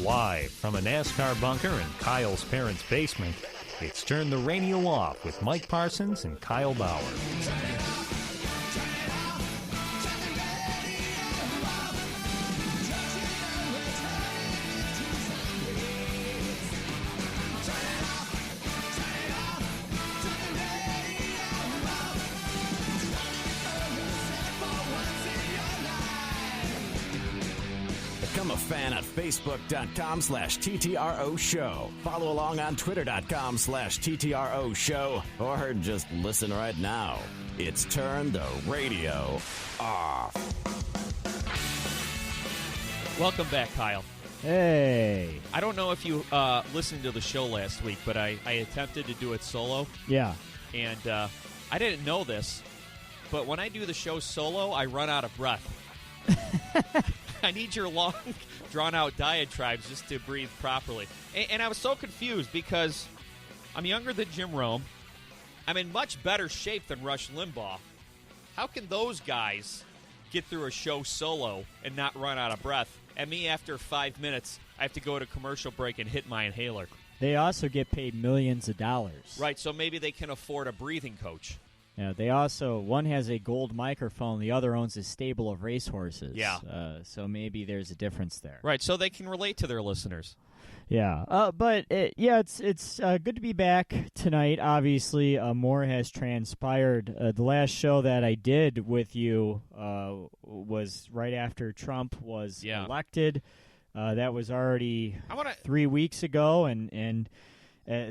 Live from a NASCAR bunker in Kyle's parents' basement, it's Turn the Radio Off with Mike Parsons and Kyle Bauer. Become a fan at Facebook.com/TTRO Show. Follow along on Twitter.com/TTRO Show. Or just listen right now. It's Turn the Radio Off. Welcome back, Kyle. Hey. I don't know if you listened to the show last week, but I attempted to do it solo. Yeah. And I didn't know this, but when I do the show solo, I run out of breath. I need your long, drawn-out diatribes just to breathe properly. And I was so confused because I'm younger than Jim Rome. I'm in much better shape than Rush Limbaugh. How can those guys get through a show solo and not run out of breath? And me, after 5 minutes, I have to go to commercial break and hit my inhaler. They also get paid millions of dollars. Right, so maybe they can afford a breathing coach. Yeah, they also, one has a gold microphone, the other owns a stable of racehorses. Yeah. So maybe there's a difference there. Right, so they can relate to their listeners. Yeah, but it's good to be back tonight. Obviously, more has transpired. The last show that I did with you was right after Trump was elected. That was already 3 weeks ago, and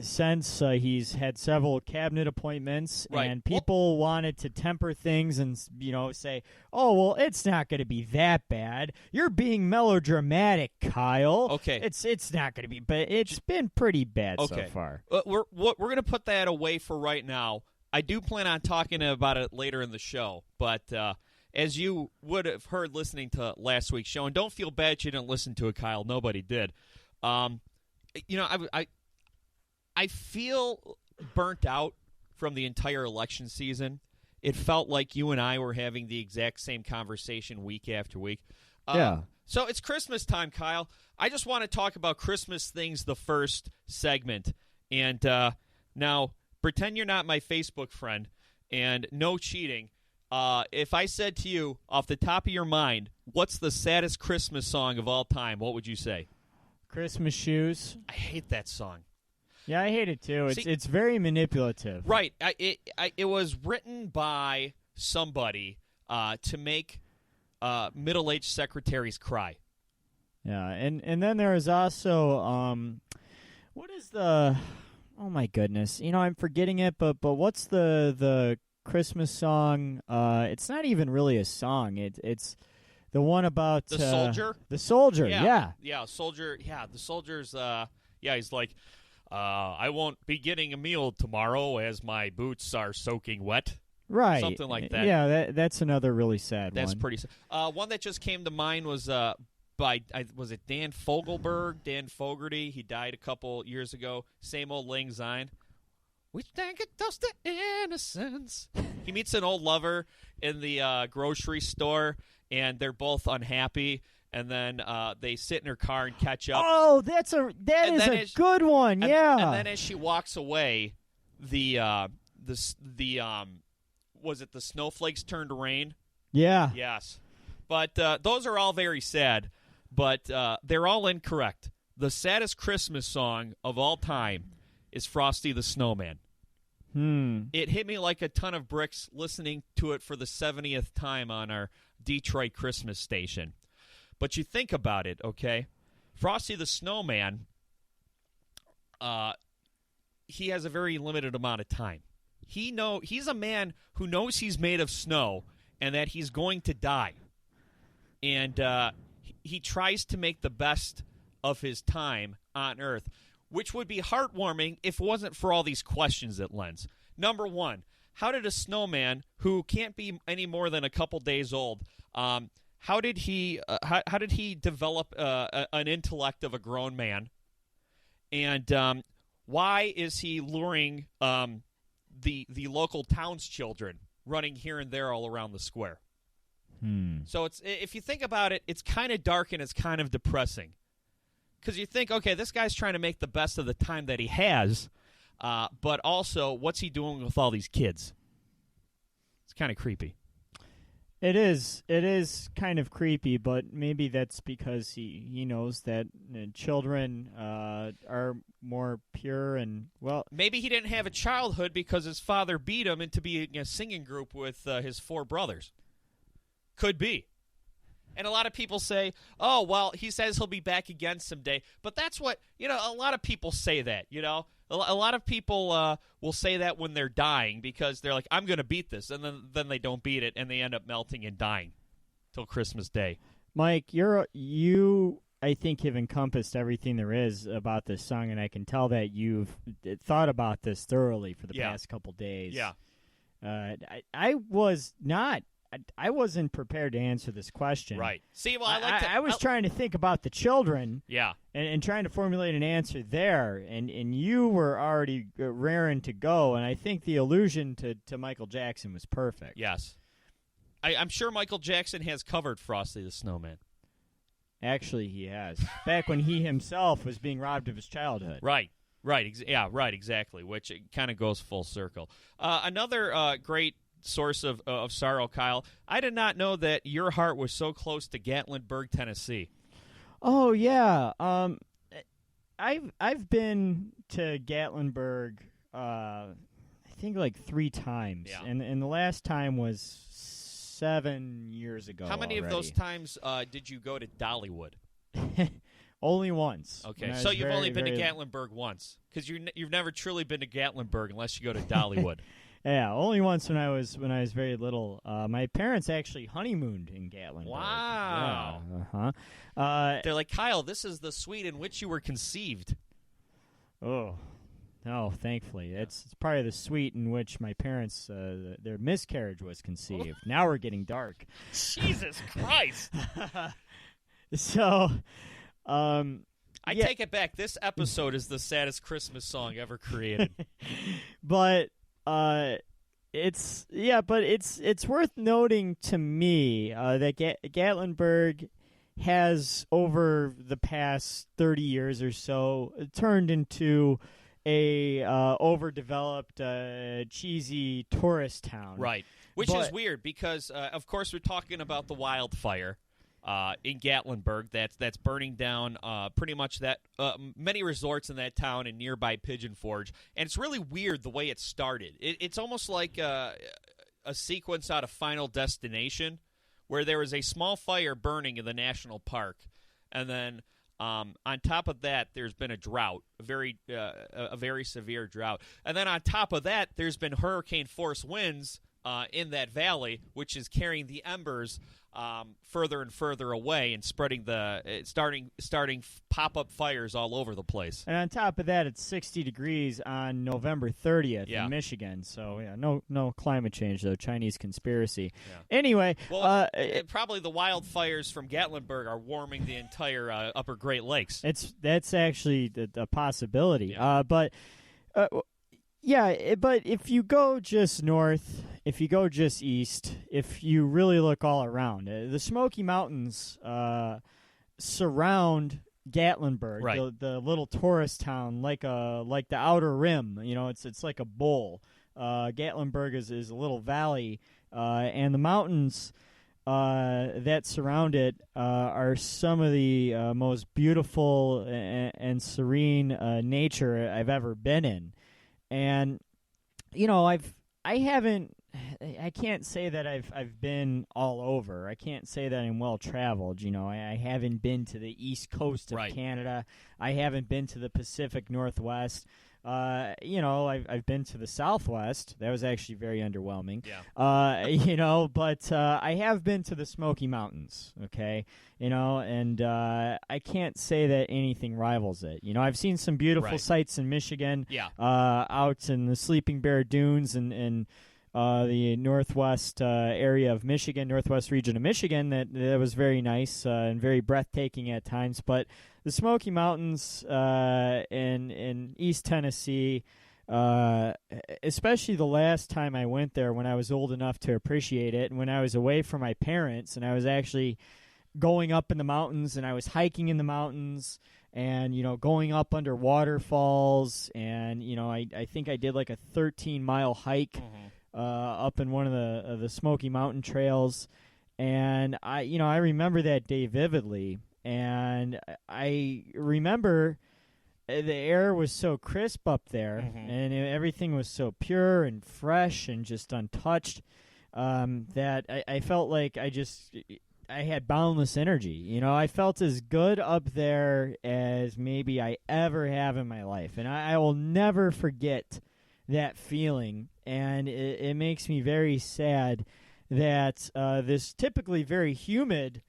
since he's had several cabinet appointments, right. And people wanted to temper things and say, "Oh, well, it's not going to be that bad. You're being melodramatic, Kyle." Okay, it's not going to be, but it's been pretty bad so far. We're going to put that away for right now. I do plan on talking about it later in the show, but as you would have heard listening to last week's show, and don't feel bad you didn't listen to it, Kyle. Nobody did. I feel burnt out from the entire election season. It felt like you and I were having the exact same conversation week after week. Yeah. So it's Christmas time, Kyle. I just want to talk about Christmas things the first segment. And now, pretend you're not my Facebook friend, and no cheating. If I said to you, off the top of your mind, what's the saddest Christmas song of all time, what would you say? Christmas Shoes. I hate that song. Yeah, I hate it too. It's very manipulative. Right. It was written by somebody to make middle-aged secretaries cry. Yeah, and then there is also what is the? Oh my goodness! I'm forgetting it. But what's the Christmas song? It's not even really a song. It's the one about the soldier. The soldier. Yeah. Soldier. Yeah, the soldier's. He's like. I won't be getting a meal tomorrow as my boots are soaking wet. Right. Something like that. Yeah, that's another really sad one. That's pretty sad. One that just came to mind was was it Dan Fogelberg? Dan Fogarty. He died a couple years ago. Same old Lang Syne. We thank a toast to innocence. He meets an old lover in the grocery store, and they're both unhappy. And then they sit in her car and catch up. Oh, that is a good one. Yeah. And then as she walks away, was it the snowflakes turn to rain? Yeah. Yes. But those are all very sad. But they're all incorrect. The saddest Christmas song of all time is Frosty the Snowman. It hit me like a ton of bricks listening to it for the 70th time on our Detroit Christmas station. But you think about it, okay? Frosty the Snowman, he has a very limited amount of time. He's a man who knows he's made of snow and that he's going to die. And he tries to make the best of his time on Earth, which would be heartwarming if it wasn't for all these questions it lends. Number one, how did a snowman who can't be any more than a couple days old how did he develop an intellect of a grown man? And why is he luring the local townschildren running here and there all around the square? So if you think about it, it's kind of dark and it's kind of depressing. because you think, okay, this guy's trying to make the best of the time that he has, but also, what's he doing with all these kids? It's kind of creepy. It is kind of creepy, but maybe that's because he knows that children are more pure and, well... Maybe he didn't have a childhood because his father beat him into being a singing group with his 4 brothers. Could be. And a lot of people say, oh, well, he says he'll be back again someday. But that's what, a lot of people say that, A lot of people will say that when they're dying because they're like, I'm going to beat this. And then they don't beat it, and they end up melting and dying till Christmas Day. Mike, you, I think, have encompassed everything there is about this song, and I can tell that you've thought about this thoroughly for the past couple days. Yeah. I wasn't prepared to answer this question. Right. See, well, I was trying to think about the children. Yeah. And trying to formulate an answer there, and you were already raring to go, and I think the allusion to Michael Jackson was perfect. Yes. I'm sure Michael Jackson has covered Frosty the Snowman. Actually, he has. Back when he himself was being robbed of his childhood. Right. Right. Right, exactly, which kind of goes full circle. Another great source of sorrow, Kyle. I did not know that your heart was so close to Gatlinburg, Tennessee. Oh yeah, I've been to Gatlinburg, I think like 3 times, and the last time was 7 years ago. How many already. of those times did you go to Dollywood? Only once. Okay, so you've only been to Gatlinburg once, because you've never truly been to Gatlinburg unless you go to Dollywood. Yeah, only once when I was very little. My parents actually honeymooned in Gatlinburg. Wow. Yeah, they're like, Kyle, this is the suite in which you were conceived. Oh, no, thankfully. It's probably the suite in which my parents, their miscarriage was conceived. Now we're getting dark. Jesus Christ. So, I take it back. This episode is the saddest Christmas song ever created. But... it's worth noting to me that Gatlinburg has, over the past 30 years or so, turned into a overdeveloped, cheesy tourist town. Right, which is weird because, of course, we're talking about the wildfire in Gatlinburg that's burning down pretty much that many resorts in that town and nearby Pigeon Forge. And it's really weird the way it started. It's almost like a sequence out of Final Destination where there was a small fire burning in the national park. And then on top of that, there's been a drought, a very severe drought. And then on top of that, there's been hurricane force winds in that valley, which is carrying the embers further and further away and spreading starting pop-up fires all over the place. And on top of that, it's 60 degrees on November 30th in Michigan. So no climate change though. Chinese conspiracy. Yeah. Anyway, well, probably the wildfires from Gatlinburg are warming the entire Upper Great Lakes. That's actually a possibility. Yeah. But if you go just north, if you go just east, if you really look all around, the Smoky Mountains surround Gatlinburg, right. the little tourist town, like the Outer Rim. It's like a bowl. Gatlinburg is a little valley, and the mountains that surround it are some of the most beautiful and serene nature I've ever been in. And I can't say that I've been all over. I can't say that I'm well traveled. I haven't been to the East Coast of Canada. I haven't been to the Pacific Northwest. I've been to the Southwest. That was actually very underwhelming. Yeah. But I have been to the Smoky Mountains. Okay, and I can't say that anything rivals it. I've seen some beautiful sights in Michigan. Yeah. Out in the Sleeping Bear Dunes and the northwest area of Michigan, northwest region of Michigan. That was very nice and very breathtaking at times. But the Smoky Mountains in East Tennessee, especially the last time I went there when I was old enough to appreciate it, and when I was away from my parents, and I was actually going up in the mountains, and I was hiking in the mountains, and going up under waterfalls, and I think I did like a 13-mile hike up in one of the Smoky Mountain trails, and I remember that day vividly, and I remember the air was so crisp up there, and everything was so pure and fresh and just untouched, that I felt like I had boundless energy. I felt as good up there as maybe I ever have in my life. And I will never forget that feeling. And it makes me very sad that this typically very humid,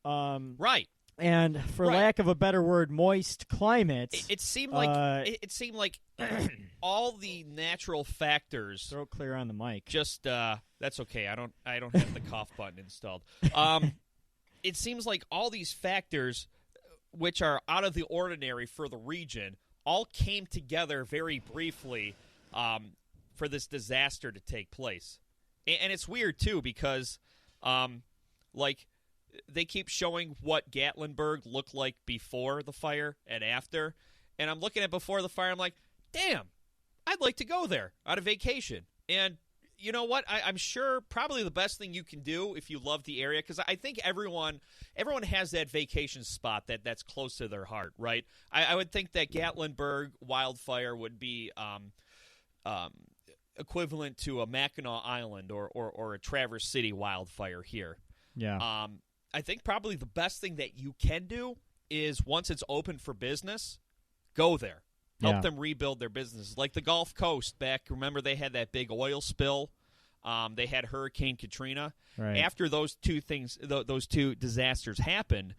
right, and for lack of a better word, moist climate. It seemed like all the natural factors. Throat clear on the mic. Just that's okay. I don't have the cough button installed. It seems like all these factors, which are out of the ordinary for the region, all came together very briefly for this disaster to take place. And it's weird too because, they keep showing what Gatlinburg looked like before the fire and after, and I'm looking at before the fire. I'm like, damn, I'd like to go there on a vacation. And you know what? I'm sure probably the best thing you can do if you love the area, because I think everyone has that vacation spot that's close to their heart, right? I would think that Gatlinburg wildfire would be equivalent to a Mackinac Island or a Traverse City wildfire here. Yeah. I think probably the best thing that you can do is once it's open for business, go there. Help them rebuild their businesses. Like the Gulf Coast back, remember they had that big oil spill? They had Hurricane Katrina. Right. After those two things, those two disasters happened,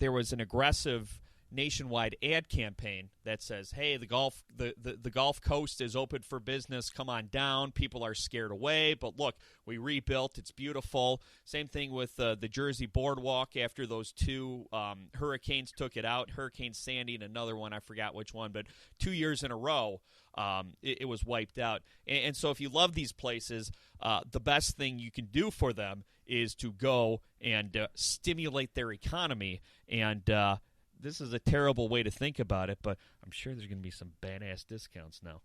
there was an aggressive nationwide ad campaign that says, "Hey, the Gulf Coast is open for business. Come on down. People are scared away, but look, we rebuilt. It's beautiful." Same thing with the Jersey Boardwalk after those two hurricanes took it out. Hurricane Sandy and another one, I forgot which one, but 2 years in a row, it was wiped out. And so if you love these places, the best thing you can do for them is to go and stimulate their economy. And this is a terrible way to think about it, but I'm sure there's going to be some badass discounts now.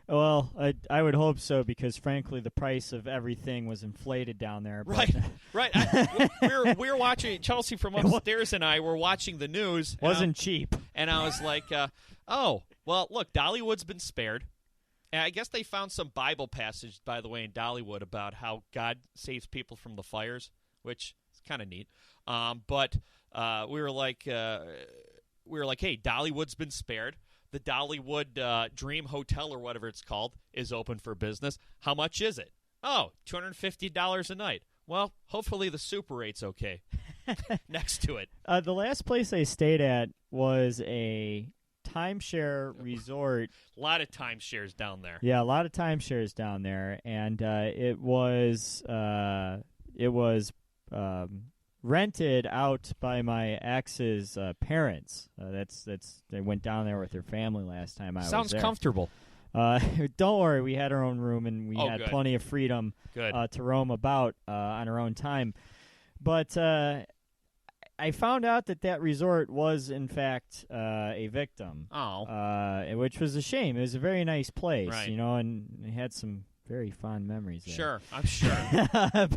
Well, I would hope so, because frankly, the price of everything was inflated down there. But Right. We're watching, Chelsea from upstairs and I were watching the news. Wasn't cheap. And I was like, oh, well, look, Dollywood's been spared. And I guess they found some Bible passage, by the way, in Dollywood about how God saves people from the fires, which is kind of neat. But we were like, hey, Dollywood's been spared. The Dollywood Dream Hotel, or whatever it's called, is open for business. How much is it? Oh, $250 a night. Well, hopefully the Super 8's okay next to it. The last place I stayed at was a timeshare resort. A lot of timeshares down there. Yeah, a lot of timeshares down there, and it was rented out by my ex's parents. They went down there with their family last time I was there. Sounds comfortable. Don't worry, we had our own room, and we had good. plenty of freedom to roam about on our own time. But I found out that resort was, in fact, a victim. Which was a shame. It was a very nice place, right. And it had some very fond memories there. Sure, I'm sure.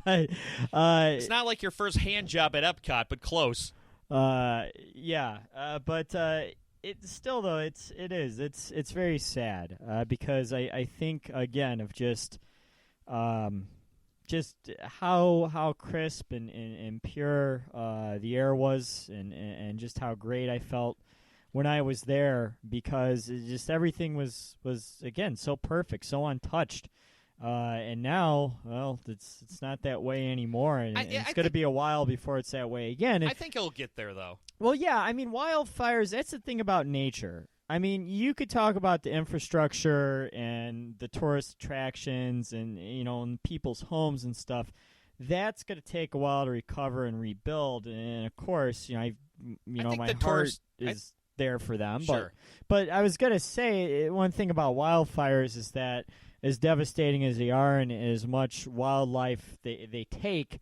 But it's not like your first hand job at Epcot, but close. Yeah. But it's still, though, it's very sad because I think, again, of just how crisp and pure the air was, and just how great I felt when I was there, because everything was again so perfect, so untouched. And now, well, it's not that way anymore, and it's going to be a while before it's that way again. I think it'll get there, though. Well, yeah, I mean, wildfires, that's the thing about nature. I mean, you could talk about the infrastructure and the tourist attractions and, and people's homes and stuff. That's going to take a while to recover and rebuild, and of course, my heart is there for them. Sure. But I was going to say, one thing about wildfires is that, as devastating as they are and as much wildlife they take,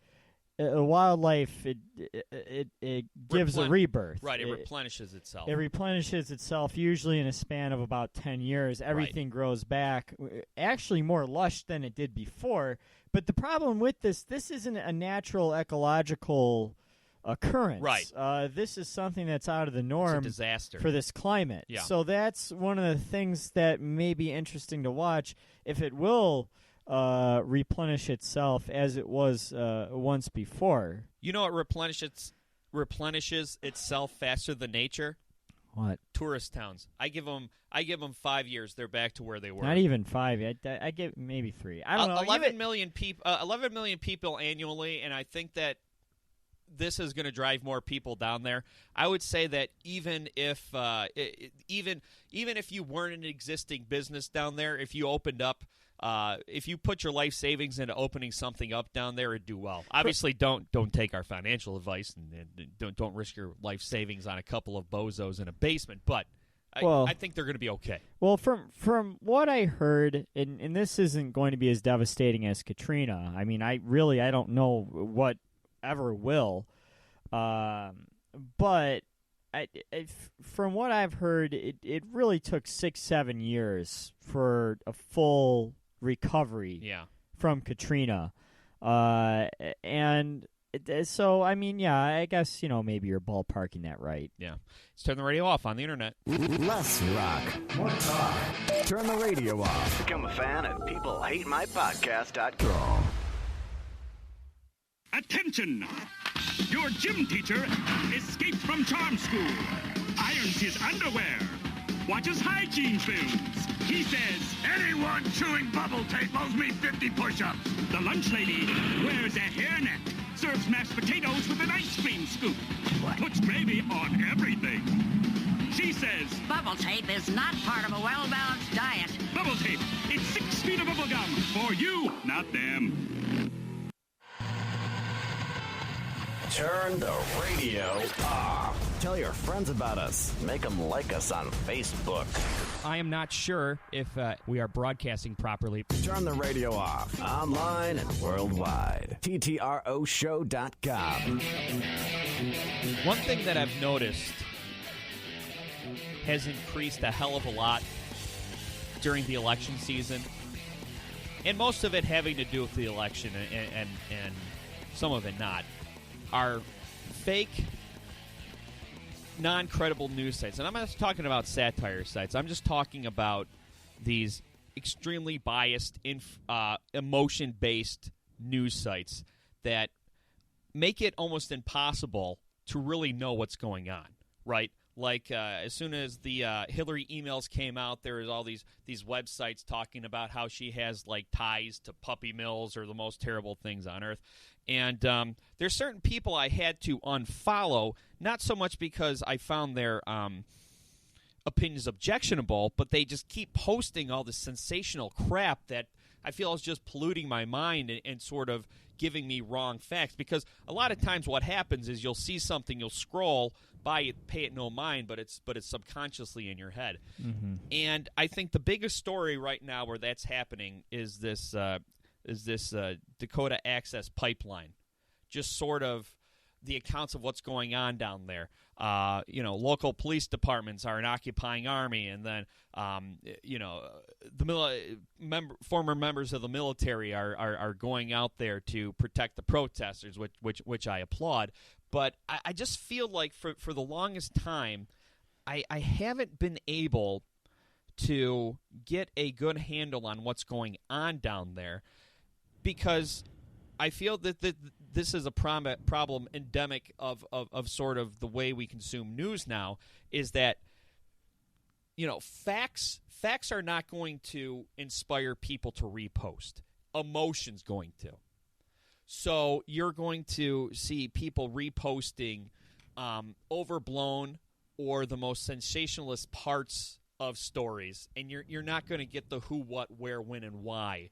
wildlife it gives a rebirth. Right, it replenishes itself. It replenishes itself usually in a span of about 10 years. Everything grows back, actually more lush than it did before. But the problem with this isn't a natural ecological occurrence. Right. This is something that's out of the norm. It's a disaster for this climate. Yeah. So that's one of the things that may be interesting to watch, if it will replenish itself as it was once before. You know what replenishes itself faster than nature? What? Tourist towns. I give them 5 years. They're back to where they were. Not even 5. I give maybe 3. I don't know. 11 million people annually, and I think that this is going to drive more people down there. I would say that even if you weren't an existing business down there, if you opened up, if you put your life savings into opening something up down there, it'd do well. Obviously, don't take our financial advice and don't risk your life savings on a couple of bozos in a basement. But I think they're going to be okay. Well, from what I heard, and this isn't going to be as devastating as Katrina. I mean, I don't know what ever will, but from what I've heard, it really took 6-7 years for a full recovery from Katrina, and so I mean, I guess maybe you're ballparking that right. Yeah, let's turn the radio off on the internet. Less rock, more talk. Turn the radio off. Become a fan at peoplehatemypodcast.com. Attention! Your gym teacher escaped from charm school, irons his underwear, watches hygiene films. He says, anyone chewing bubble tape owes me 50 push-ups. The lunch lady wears a hairnet, serves mashed potatoes with an ice cream scoop, puts gravy on everything. She says, bubble tape is not part of a well-balanced diet. Bubble tape, it's 6 feet of bubble gum for you, not them. Turn the radio off. Tell your friends about us. Make them like us on Facebook. I am not sure if we are broadcasting properly. Turn the radio off. Online and worldwide. TTROshow.com. One thing that I've noticed has increased a hell of a lot during the election season, and most of it having to do with the election and some of it not, are fake, non-credible news sites. And I'm not just talking about satire sites. I'm just talking about these extremely biased, emotion-based news sites that make it almost impossible to really know what's going on, right? Like, as soon as the Hillary emails came out, there was all these websites talking about how she has, like, ties to puppy mills or the most terrible things on earth. And there's certain people I had to unfollow, not so much because I found their opinions objectionable, but they just keep posting all this sensational crap that I feel is just polluting my mind and sort of giving me wrong facts. Because a lot of times what happens is you'll see something, you'll scroll by it, pay it no mind, but it's subconsciously in your head. Mm-hmm. And I think the biggest story right now where that's happening is this Dakota Access Pipeline. Just sort of the accounts of what's going on down there. Local police departments are an occupying army, and then former members of the military are going out there to protect the protesters, which I applaud. But I just feel like for the longest time, I haven't been able to get a good handle on what's going on down there, because I feel that this is a problem endemic of sort of the way we consume news now, is that facts are not going to inspire people to repost. Emotion's going to. So you're going to see people reposting overblown or the most sensationalist parts of stories, and you're not going to get the who, what, where, when, and why,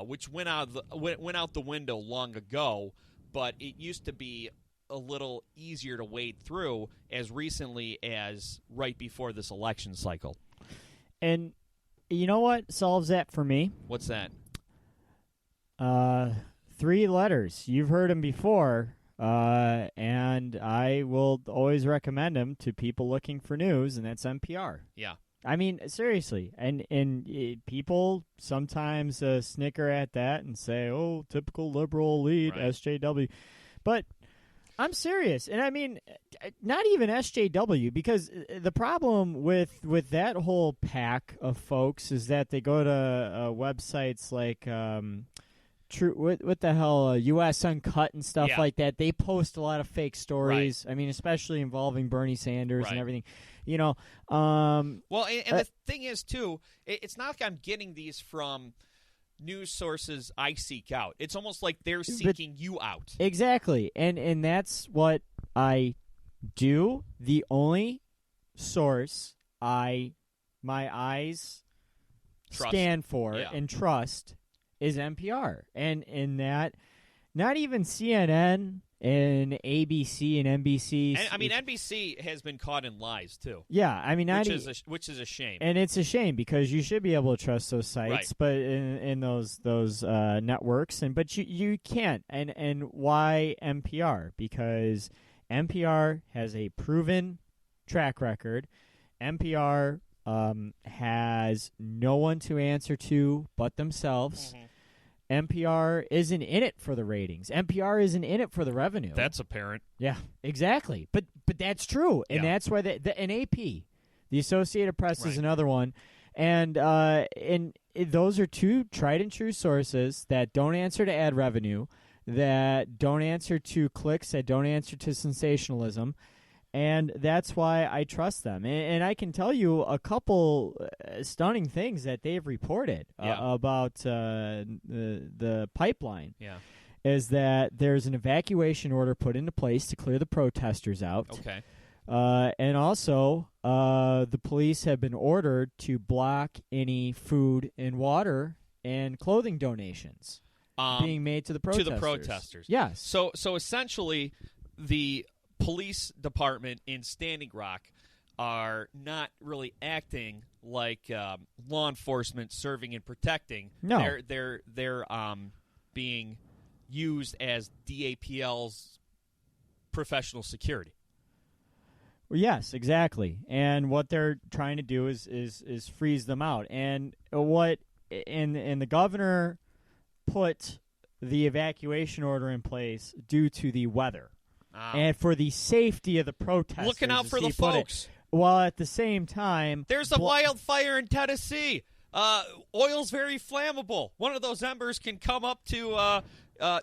which went out the window long ago. But it used to be a little easier to wade through as recently as right before this election cycle. And you know what solves that for me? What's that? 3 letters. You've heard him before, and I will always recommend him to people looking for news, and that's NPR. Yeah. I mean, seriously, and people sometimes snicker at that and say, "Oh, typical liberal elite, Right. SJW," but I'm serious, and I mean, not even SJW, because the problem with that whole pack of folks is that they go to websites like what the hell, U.S. Uncut and stuff like that. They post a lot of fake stories. Right. I mean, especially involving Bernie Sanders and everything. You know, well, and the thing is too, it's not like I'm getting these from news sources I seek out. It's almost like they're seeking you out. Exactly, and that's what I do. The only source my eyes scan for and trust is NPR, and in that, not even CNN and ABC and NBC. And, I mean, NBC has been caught in lies too. Yeah, I mean, which is a shame. And it's a shame because you should be able to trust those sites, right. but in those networks, but you can't. And why NPR? Because NPR has a proven track record. NPR has no one to answer to but themselves. Mm-hmm. NPR isn't in it for the ratings. NPR isn't in it for the revenue. That's apparent. Yeah, exactly. But that's true, and that's why an AP, the Associated Press, is another one, and those are 2 tried and true sources that don't answer to ad revenue, that don't answer to clicks, that don't answer to sensationalism. And that's why I trust them. And I can tell you a couple stunning things that they've reported about the pipeline. Yeah. Is that there's an evacuation order put into place to clear the protesters out. Okay. And also, the police have been ordered to block any food and water and clothing donations being made to the protesters. Yes. So essentially, the police department in Standing Rock are not really acting like law enforcement serving and protecting. No. They're being used as DAPL's professional security. Well, yes, exactly. And what they're trying to do is freeze them out. And the governor put the evacuation order in place due to the weather. And for the safety of the protesters. Looking out for the folks. While at the same time... There's a wildfire in Tennessee. Oil's very flammable. One of those embers can come up to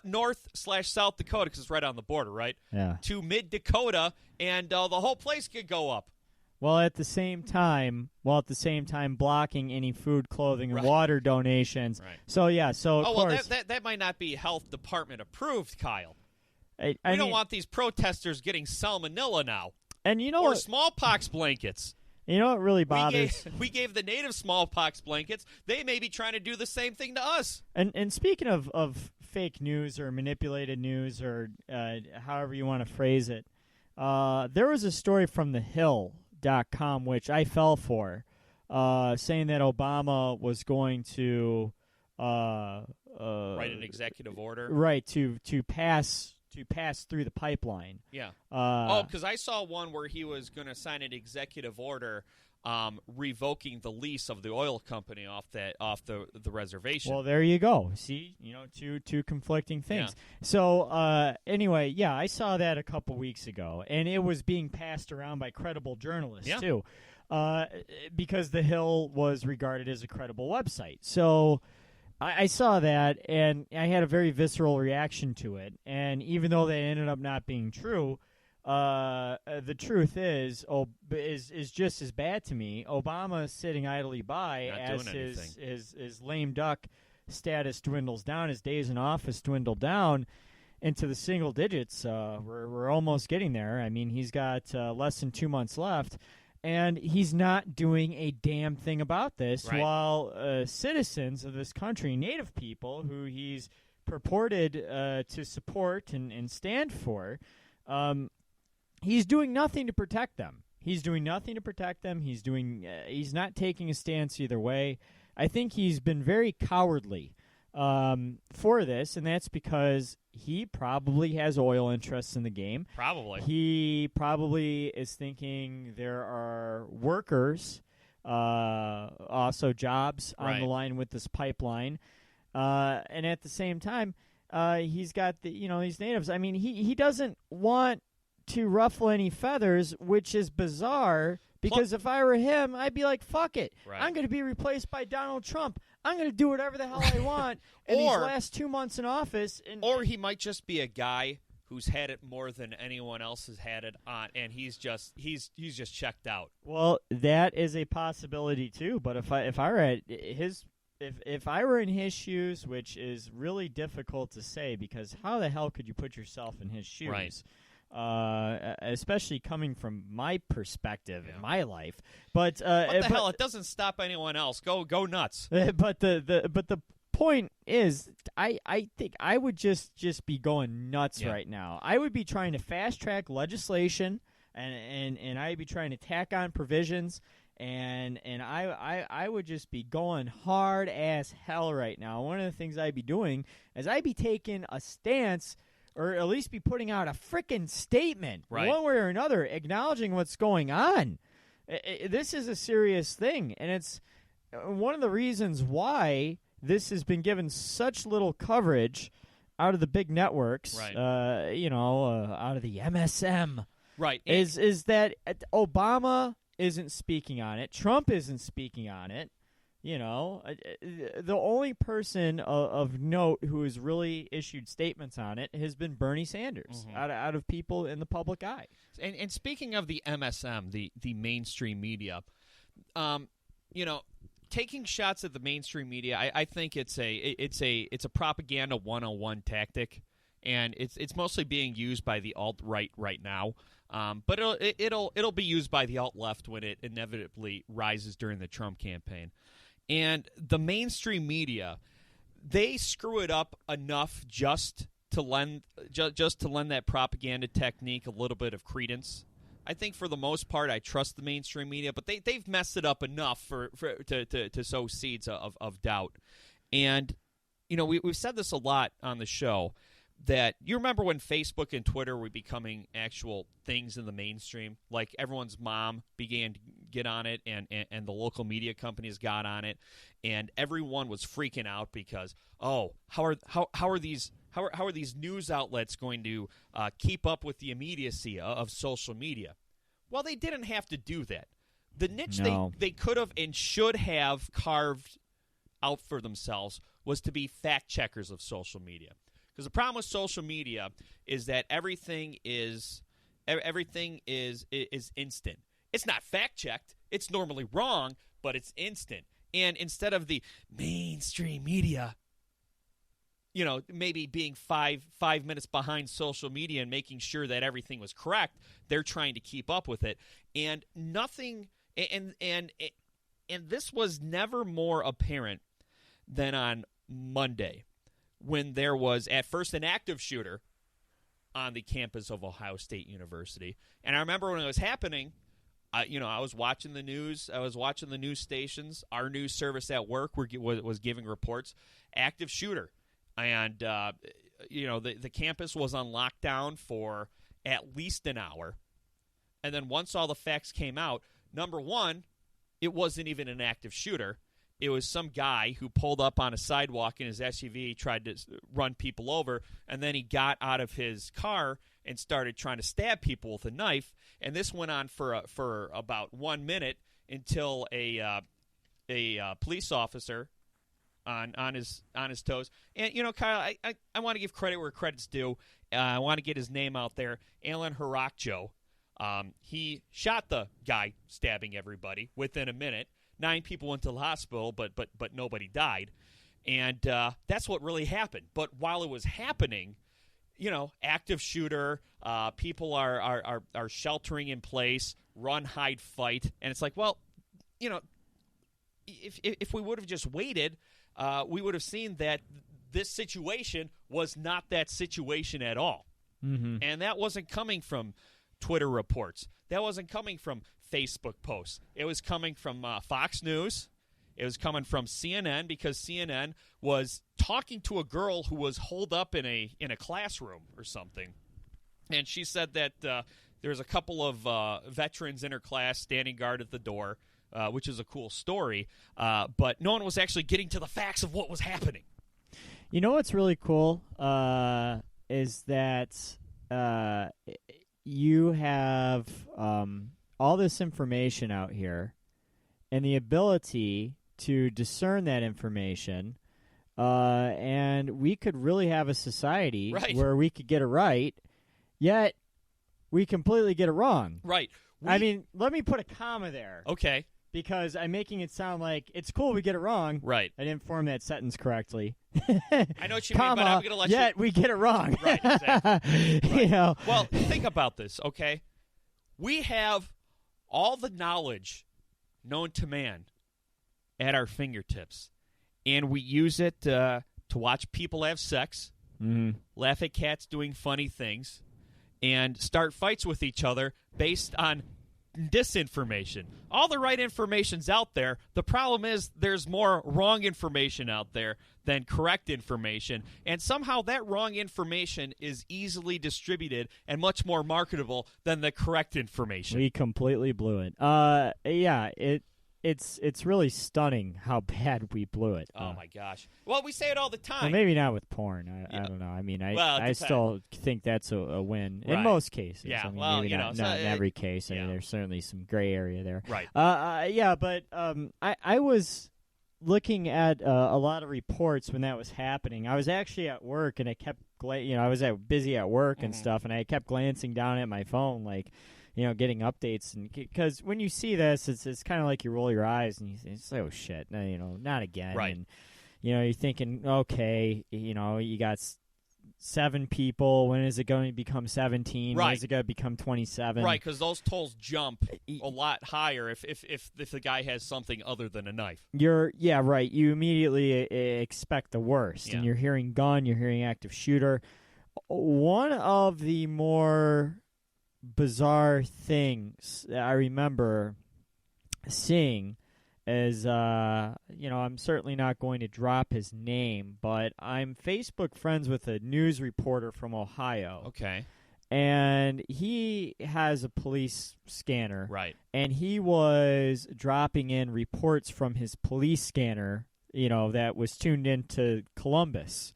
north/South Dakota, because it's right on the border, right? Yeah. To mid-Dakota, and the whole place could go up. While at the same time blocking any food, clothing, and water donations. Right. So, yeah, of course... that might not be health department approved, Kyle. We don't want these protesters getting salmonella now. And you know or what? Smallpox blankets. You know what really bothers? We gave the native smallpox blankets. They may be trying to do the same thing to us. And speaking of fake news or manipulated news or however you want to phrase it, there was a story from thehill.com which I fell for, saying that Obama was going to write an executive order. Right, to pass through the pipeline. Yeah. Because I saw one where he was going to sign an executive order revoking the lease of the oil company off the reservation. Well, there you go. See, two conflicting things. Yeah. So anyway, I saw that a couple weeks ago, and it was being passed around by credible journalists too, because The Hill was regarded as a credible website. So I saw that, and I had a very visceral reaction to it. And even though they ended up not being true, the truth is just as bad to me. Obama is sitting idly by as his lame duck status dwindles down, his days in office dwindle down into the single digits. We're almost getting there. I mean, he's got less than 2 months left. And he's not doing a damn thing about this, while citizens of this country, native people who he's purported to support and stand for, he's doing nothing to protect them. He's not taking a stance either way. I think he's been very cowardly for this, and that's because he probably has oil interests in the game. Probably. He probably is thinking there are workers, also jobs on the line with this pipeline. And at the same time, he's got these natives. I mean, he doesn't want to ruffle any feathers, which is bizarre. Because if I were him, I'd be like, fuck it. Right. I'm going to be replaced by Donald Trump. I'm going to do whatever the hell I want in these last 2 months in office. Or he might just be a guy who's had it more than anyone else has had it on, and he's just checked out. Well, that is a possibility too. But if I were at his if I were in his shoes, which is really difficult to say, because how the hell could you put yourself in his shoes? Right. Especially coming from my perspective in my life, but what the hell? It doesn't stop anyone else. Go nuts. But the point is, I think I would just be going nuts right now. I would be trying to fast track legislation, and I'd be trying to tack on provisions, and I would just be going hard as hell right now. One of the things I'd be doing is I'd be taking a stance, or at least be putting out a frickin' statement, one way or another, acknowledging what's going on. This is a serious thing, and it's one of the reasons why this has been given such little coverage out of the big networks, out of the MSM, is that Obama isn't speaking on it, Trump isn't speaking on it. The only person of note who has really issued statements on it has been Bernie Sanders, out of people in the public eye. And speaking of the MSM, the mainstream media, taking shots at the mainstream media, I think it's a propaganda 101 tactic, and it's mostly being used by the alt-right right now. But it'll be used by the alt-left when it inevitably rises during the Trump campaign. And the mainstream media, they screw it up enough just to lend that propaganda technique a little bit of credence. I think for the most part, I trust the mainstream media, but they've messed it up enough to sow seeds of doubt. And we've said this a lot on the show, that you remember when Facebook and Twitter were becoming actual things in the mainstream, like everyone's mom began to get on it, and the local media companies got on it, and everyone was freaking out because, how are these news outlets going to keep up with the immediacy of social media? Well, they didn't have to do that. The niche they could have and should have carved out for themselves was to be fact checkers of social media. Because the problem with social media is that everything is instant. It's not fact checked. It's normally wrong, but it's instant. And instead of the mainstream media, maybe being five minutes behind social media and making sure that everything was correct, they're trying to keep up with it. And nothing, and this was never more apparent than on Monday, when there was at first an active shooter on the campus of Ohio State University. And I remember when it was happening, I was watching the news. I was watching the news stations. Our news service at work was giving reports. Active shooter. And, the campus was on lockdown for at least an hour. And then once all the facts came out, number one, it wasn't even an active shooter. It was some guy who pulled up on a sidewalk in his SUV, tried to run people over, and then he got out of his car and started trying to stab people with a knife. And this went on for about 1 minute until a police officer on his toes. And Kyle, I want to give credit where credit's due. I want to get his name out there. Alan Harakjo. He shot the guy stabbing everybody within a minute. 9 people went to the hospital, but nobody died. And that's what really happened. But while it was happening, active shooter, people are sheltering in place, run, hide, fight. And it's like, well, if we would have just waited, we would have seen that this situation was not that situation at all. Mm-hmm. And that wasn't coming from Twitter reports. That wasn't coming from Facebook posts. It was coming from Fox News. It was coming from CNN because CNN was talking to a girl who was holed up in a classroom or something. And she said that there's a couple of veterans in her class standing guard at the door, which is a cool story. But no one was actually getting to the facts of what was happening. You know what's really cool is that you have all this information out here and the ability to discern that information, and we could really have a society where we could get it right, yet we completely get it wrong. Right. I mean, let me put a comma there. Okay. Because I'm making it sound like it's cool we get it wrong. Right. I didn't form that sentence correctly. I know what you mean, but I'm going to let yet we get it wrong. Right, exactly. Right. You know. Well, think about this, okay? We have all the knowledge known to man at our fingertips, and we use it to watch people have sex, laugh at cats doing funny things, and start fights with each other based on disinformation. All the right information's out there. The problem is there's more wrong information out there than correct information, and somehow that wrong information is easily distributed and much more marketable than the correct information. We completely blew it. Yeah, it's really stunning how bad we blew it. Oh my gosh. Well, we say it all the time. Well, maybe not with porn. I don't know. I mean, I still think that's a win in most cases. Yeah. I mean, well, maybe not in every case. Yeah. I mean, there's certainly some gray area there. Right. Yeah, but I was looking at a lot of reports when that was happening. I was actually at work, and I kept I was busy at work and stuff, and I kept glancing down at my phone, like, getting updates, and because when you see this, it's kind of like you roll your eyes and you think, oh shit, not again. Right. And you're thinking, okay, you got 7 people. When is it going to become 17? Right. When is it going to become 27? Right, because those tolls jump a lot higher if the guy has something other than a knife. Right. You immediately expect the worst, and you're hearing gun, you're hearing active shooter. One of the more bizarre things that I remember seeing is, I'm certainly not going to drop his name, but I'm Facebook friends with a news reporter from Ohio. Okay. And he has a police scanner. Right. And he was dropping in reports from his police scanner, that was tuned into Columbus.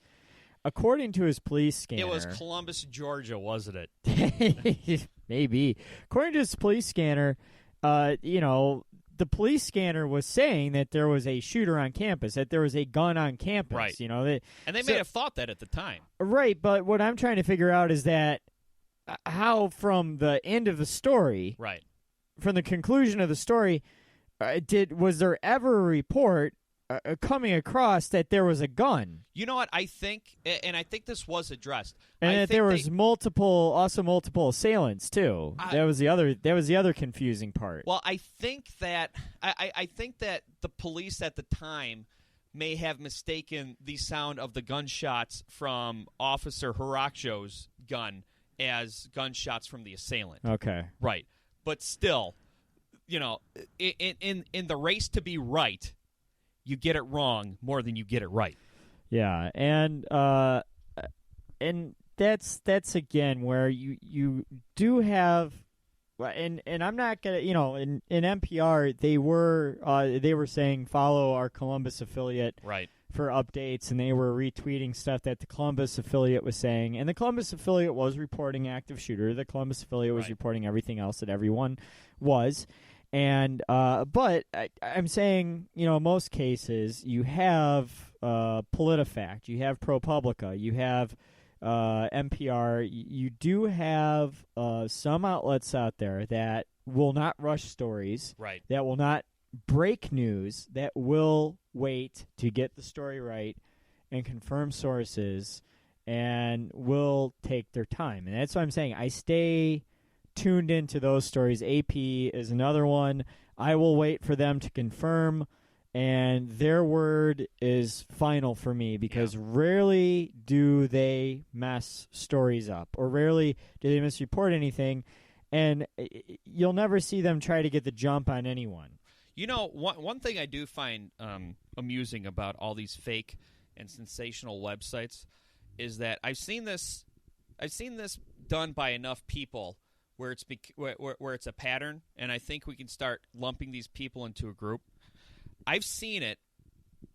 According to his police scanner... It was Columbus, Georgia, wasn't it? Maybe. According to his police scanner, the police scanner was saying that there was a shooter on campus, that there was a gun on campus. Right. And they may have thought that at the time. Right, but what I'm trying to figure out is that how from the end of the story... Right. From the conclusion of the story, was there ever a report coming across that there was a gun? You know what? I think this was addressed, and that there was multiple assailants too. That was the other confusing part. Well, I think that the police at the time may have mistaken the sound of the gunshots from Officer Haracho's gun as gunshots from the assailant. Okay, right, but still, in the race to be right, you get it wrong more than you get it right. Yeah, and that's again where you do have, and I'm not gonna, in NPR they were saying follow our Columbus affiliate right for updates, and they were retweeting stuff that the Columbus affiliate was saying, and the Columbus affiliate was reporting active shooter. The Columbus affiliate was reporting everything else that everyone was. And but I'm saying, most cases you have PolitiFact, you have ProPublica, you have NPR. You do have some outlets out there that will not rush stories, right? That will not break news, that will wait to get the story right and confirm sources, and will take their time. And that's what I'm saying. I stay tuned into those stories. AP is another one. I will wait for them to confirm, and their word is final for me, because rarely do they mess stories up, or rarely do they misreport anything, and you'll never see them try to get the jump on anyone. You know, one thing I do find amusing about all these fake and sensational websites is that I've seen this done by enough people where it's a pattern, and I think we can start lumping these people into a group. I've seen it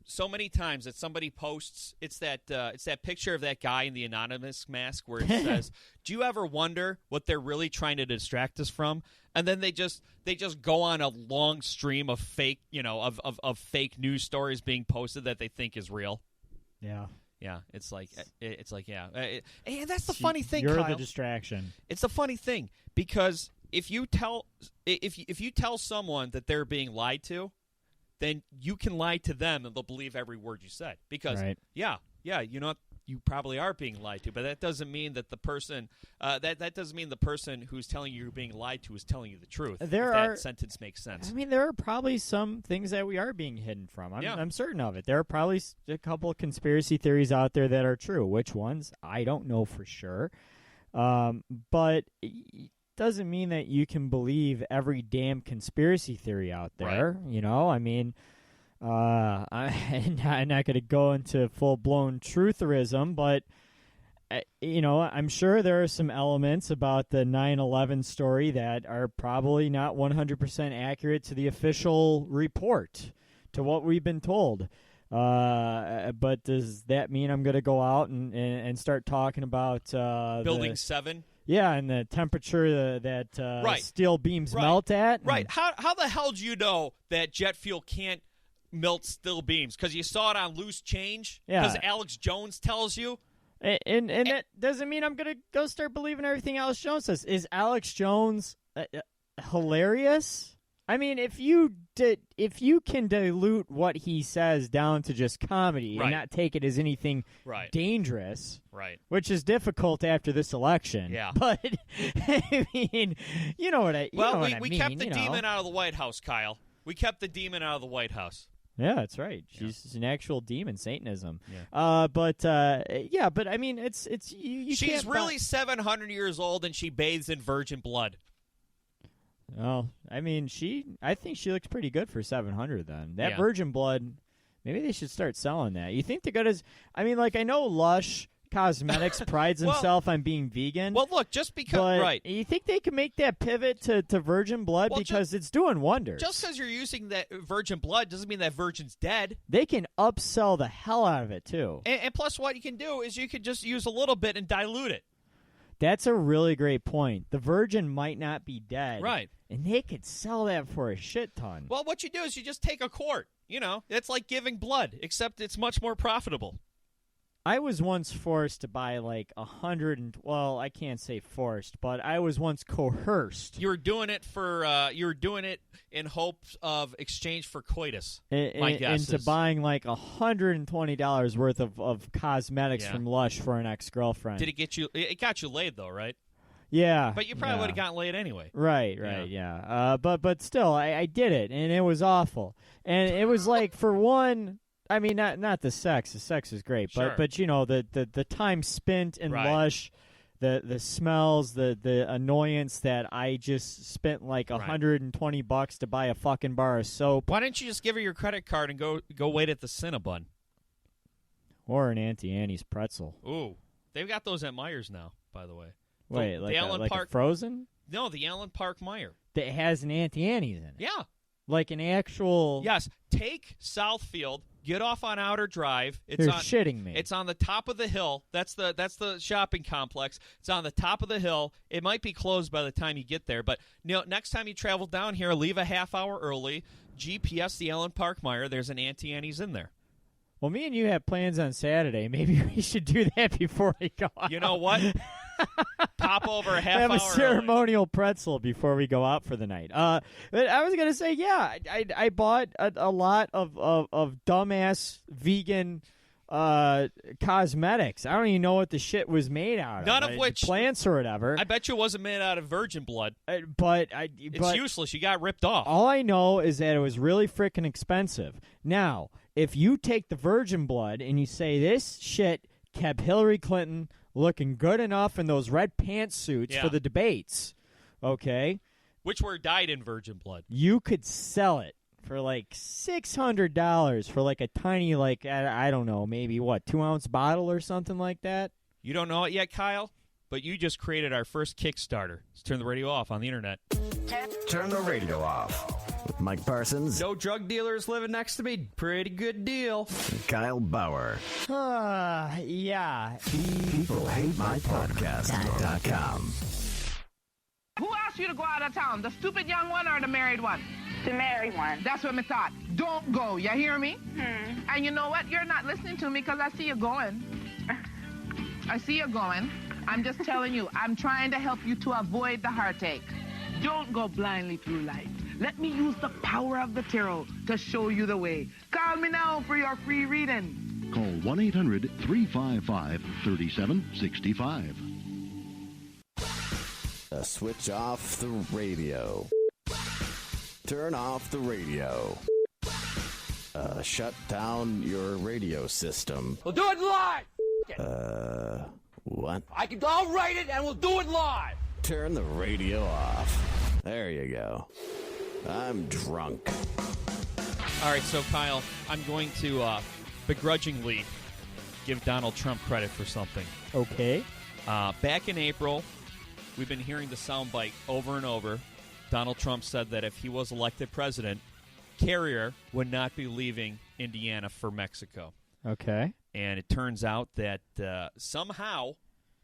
so many times that somebody posts it's that picture of that guy in the anonymous mask where it says, "Do you ever wonder what they're really trying to distract us from?" And then they just go on a long stream of fake, of fake news stories being posted that they think is real. Yeah. Yeah, it's like yeah. And that's the funny thing, You're Kyle. the distraction. It's the funny thing because if you tell someone that they're being lied to, then you can lie to them and they'll believe every word you said. Because you probably are being lied to, but that doesn't mean that the person that doesn't mean the person who's telling you you're being lied to is telling you the truth. That sentence makes sense. I mean, there are probably some things that we are being hidden from. I'm certain of it. There are probably a couple of conspiracy theories out there that are true. Which ones? I don't know for sure. But it doesn't mean that you can believe every damn conspiracy theory out there. Right. I mean, I'm not going to go into full-blown trutherism, but, I'm sure there are some elements about the 9/11 story that are probably not 100% accurate to the official report, to what we've been told. But does that mean I'm going to go out and start talking about Building 7? Yeah, and the temperature that steel beams melt at? Right. How the hell do you know that jet fuel can't melt steel beams? Because you saw it on Loose Change? Yeah. Because Alex Jones tells you? And that doesn't mean I'm going to go start believing everything Alex Jones says. Is Alex Jones hilarious? I mean, if you can dilute what he says down to just comedy and not take it as anything dangerous, which is difficult after this election. Yeah. But I mean, you know what I mean. We kept the demon out of the White House, Kyle. We kept the demon out of the White House. Yeah, that's right. She's an actual demon, Satanism. Yeah. But I mean, it's you. She's really 700 years old, and she bathes in virgin blood. Well, I mean, I think she looks pretty good for 700 then. That virgin blood, maybe they should start selling that. You think the good is, I mean, like, I know Lush Cosmetics prides himself on being vegan. Well, look, just because, you think they can make that pivot to virgin blood because it's doing wonders? Just because you're using that virgin blood doesn't mean that virgin's dead. They can upsell the hell out of it, too. And plus, what you can do is you could just use a little bit and dilute it. That's a really great point. The virgin might not be dead. Right. And they could sell that for a shit ton. Well, what you do is you just take a quart. It's like giving blood, except it's much more profitable. I was once forced to buy like 100 well, I can't say forced, but I was once coerced. You were doing it in hopes of exchange for coitus. Into buying like $120 worth of cosmetics from Lush for an ex-girlfriend. Did it get you? It got you laid though, right? Yeah. But you probably would have gotten laid anyway. Right, yeah. But still, I did it, and it was awful. And it was like, for one, I mean, not the sex. The sex is great, sure. but the time spent in Lush, the smells, the annoyance that I just spent like $120 to buy a fucking bar of soap. Why didn't you just give her your credit card and go wait at the Cinnabon? Or an Auntie Annie's pretzel. Ooh, they've got those at Myers now, by the way. Wait, like a frozen? No, the Allen Park Meyer. That has an Auntie Annie's in it. Yeah. Like an actual... Yes. Take Southfield, get off on Outer Drive. You're shitting me. It's on the top of the hill. That's the shopping complex. It's on the top of the hill. It might be closed by the time you get there, but next time you travel down here, leave a half hour early. GPS the Allen Park Meyer. There's an Auntie Annie's in there. Well, me and you have plans on Saturday. Maybe we should do that before we go out. You know what? Pop over a half hour. Have a ceremonial pretzel before we go out for the night. But I was gonna say, I bought a lot of dumbass vegan cosmetics. I don't even know what the shit was made out of. None of which plants or whatever. I bet you it wasn't made out of virgin blood. It's useless. You got ripped off. All I know is that it was really freaking expensive. Now, if you take the virgin blood and you say this shit kept Hillary Clinton looking good enough in those red pantsuits for the debates, okay? Which were dyed in virgin blood. You could sell it for like $600 for like a tiny, like, I don't know, maybe what, 2-ounce bottle or something like that? You don't know it yet, Kyle, but you just created our first Kickstarter. Let's turn the radio off on the internet. Turn the radio off with Mike Parsons, No drug dealers living next to me. Pretty good deal. and Kyle Bauer. Yeah. PeopleHateMyPodcast.com. Who asked you to go out of town? The stupid young one or the married one? The married one. That's what I thought. Don't go. You hear me? And you know what? You're not listening to me because I see you going. I see you going. I'm just telling you. I'm trying to help you to avoid the heartache. Don't go blindly through life. Let me use the power of the tarot to show you the way. Call me now for your free reading. Call 1-800-355-3765. Switch off the radio. Turn off the radio. Shut down your radio system. We'll do it live. What? I'll write it and we'll do it live. Turn the radio off. There you go. I'm drunk. All right, so, Kyle, I'm going to begrudgingly give Donald Trump credit for something. Okay. Back in April, we've been hearing the soundbite over and over. Donald Trump said that if he was elected president, Carrier would not be leaving Indiana for Mexico. Okay. And it turns out that somehow,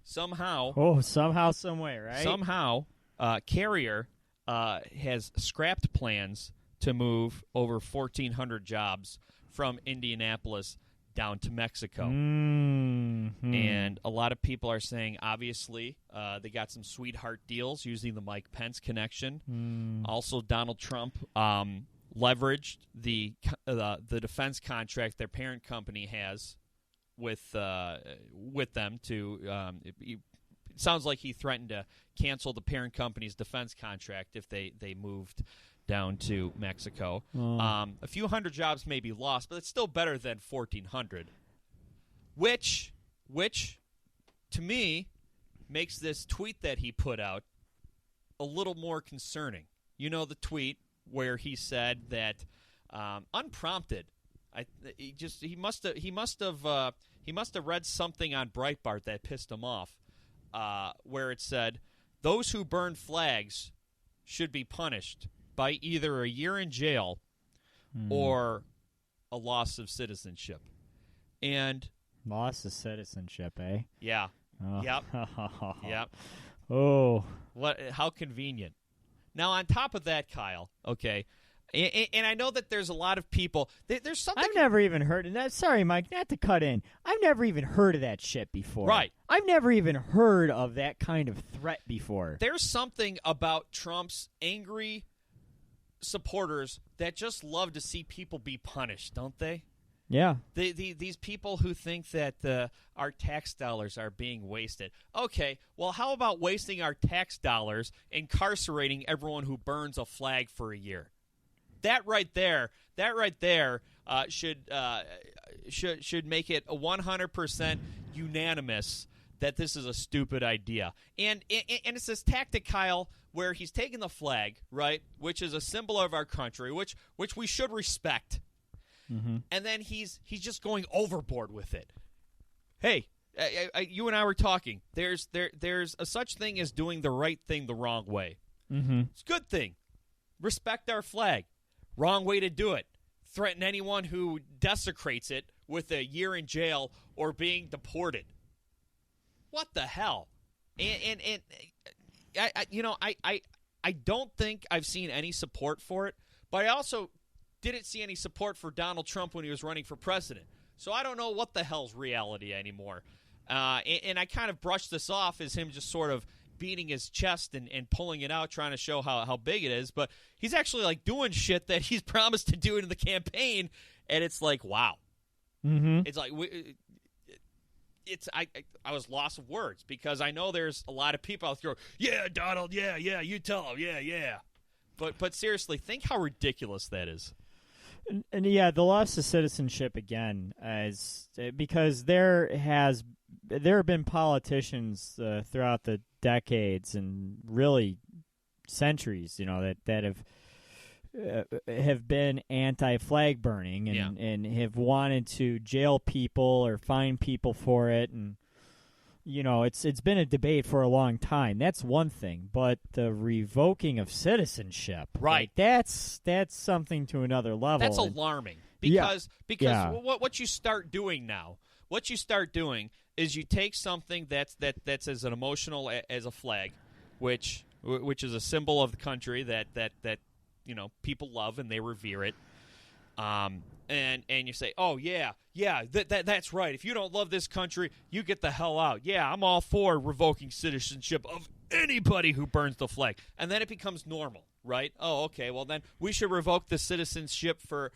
Oh, somehow, some way, right? somehow, Carrier has scrapped plans to move over 1,400 jobs from Indianapolis down to Mexico. And a lot of people are saying, obviously, they got some sweetheart deals using the Mike Pence connection. Also, Donald Trump leveraged the defense contract their parent company has with them to. It sounds like he threatened to cancel the parent company's defense contract if they moved down to Mexico. A few hundred jobs may be lost, but it's still better than 1,400. Which, to me, makes this tweet that he put out a little more concerning. You know the tweet where he said that unprompted, he must have read something on Breitbart that pissed him off, where it said those who burn flags should be punished by either a year in jail or a loss of citizenship. And Loss of citizenship, eh? yeah. Oh. Yep. Yep. Oh. How convenient. Now, on top of that, Kyle, okay, and I know that there's a lot of people. There's something. I've never even heard of that. Sorry, Mike, not to cut in. I've never even heard of that shit before. Right. I've never even heard of that kind of threat before. There's something about Trump's angry supporters that just love to see people be punished, don't they? Yeah. These people who think that our tax dollars are being wasted. Okay, well, how about wasting our tax dollars incarcerating everyone who burns a flag for a year? That right there should make it a 100% unanimous that this is a stupid idea. And it's this tactic, Kyle, where he's taking the flag, right, which is a symbol of our country, which we should respect. Mm-hmm. And then he's just going overboard with it. Hey, you and I were talking. There's a such thing as doing the right thing the wrong way. Mm-hmm. It's a good thing. Respect our flag. Wrong way to do it. Threaten anyone who desecrates it with a year in jail or being deported. What the hell? And I don't think I've seen any support for it, but I also didn't see any support for Donald Trump when he was running for president. So I don't know what the hell's reality anymore. And I kind of brushed this off as him just sort of beating his chest and pulling it out, trying to show how big it is. But he's actually like doing shit that he's promised to do in the campaign, and it's like, wow. Mm-hmm. It's like I was lost of words because I know there's a lot of people out there. Yeah, Donald. Yeah, you tell him. Yeah. But seriously, think how ridiculous that is. And yeah, the loss of citizenship again, because there have been politicians throughout the decades and really centuries, that have have been anti-flag burning and have wanted to jail people or fine people for it, and it's been a debate for a long time. That's one thing, but the revoking of citizenship, right? That's something to another level. That's alarming because what you start doing now, is you take something that's as an emotional as a flag, which is a symbol of the country that people love and they revere it. And you say, oh, that's right. If you don't love this country, you get the hell out. Yeah, I'm all for revoking citizenship of anybody who burns the flag. And then it becomes normal, right? Oh, okay, well then we should revoke the citizenship for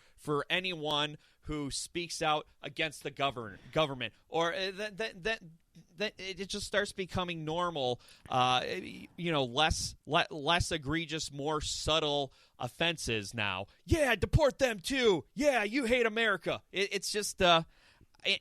anyone who speaks out against the government. Or that it just starts becoming normal, less egregious, more subtle offenses now. Yeah, deport them too. Yeah, you hate America. It's just, and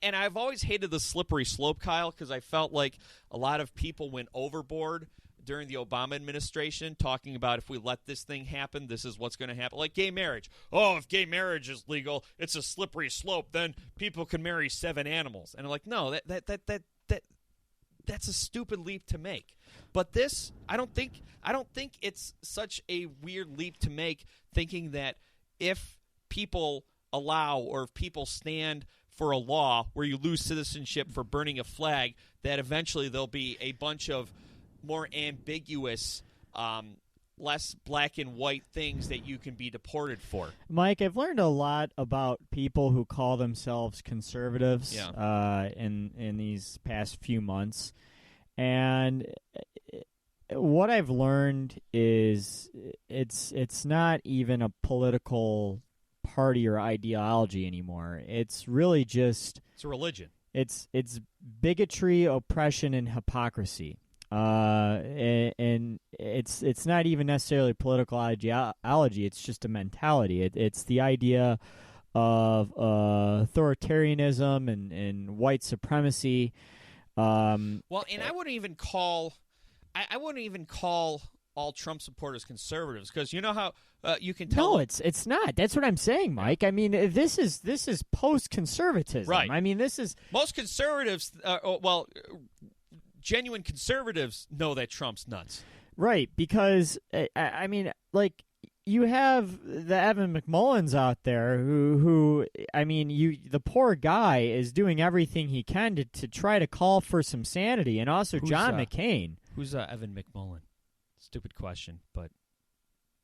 I've always hated the slippery slope, Kyle, because I felt like a lot of people went overboard during the Obama administration, talking about if we let this thing happen, this is what's going to happen. Like gay marriage. Oh, if gay marriage is legal, it's a slippery slope. Then people can marry 7 animals. And I'm like, no, that's a stupid leap to make. But this, I don't think it's such a weird leap to make, thinking that if people allow or if people stand for a law where you lose citizenship for burning a flag, that eventually there'll be a bunch of more ambiguous, less black and white things that you can be deported for. Mike, I've learned a lot about people who call themselves conservatives in these past few months. And what I've learned is it's not even a political party or ideology anymore. It's really just... It's a religion. It's bigotry, oppression, and hypocrisy. And it's not even necessarily political ideology. It's just a mentality. It's the idea of authoritarianism and white supremacy. And I wouldn't even call all Trump supporters conservatives, because you know how you can tell. No, it's not. That's what I'm saying, Mike. I mean, this is post-conservatism. Right. I mean, this is most conservatives. Genuine conservatives know that Trump's nuts. Right, because, I mean, like, you have the Evan McMullins out there who I mean, the poor guy is doing everything he can to try to call for some sanity, and also John McCain. Who's Evan McMullin? Stupid question, but...